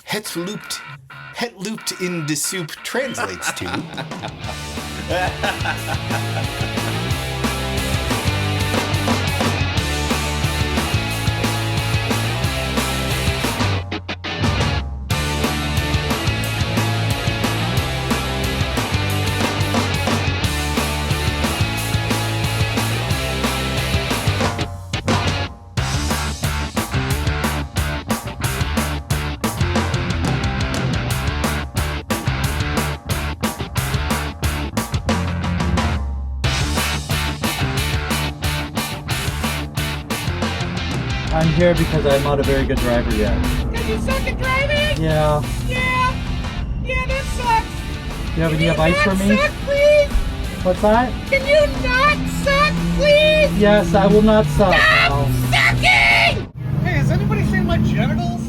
Het Loopt in de Soep translates to... I'm here because I'm not a very good driver yet. Because you suck at driving? Yeah. Yeah, that sucks. Do you have any advice for me? Suck, please? What's that? Can you not suck, please? Yes, I will not suck. Stop No. sucking! Hey, has anybody seen my genitals?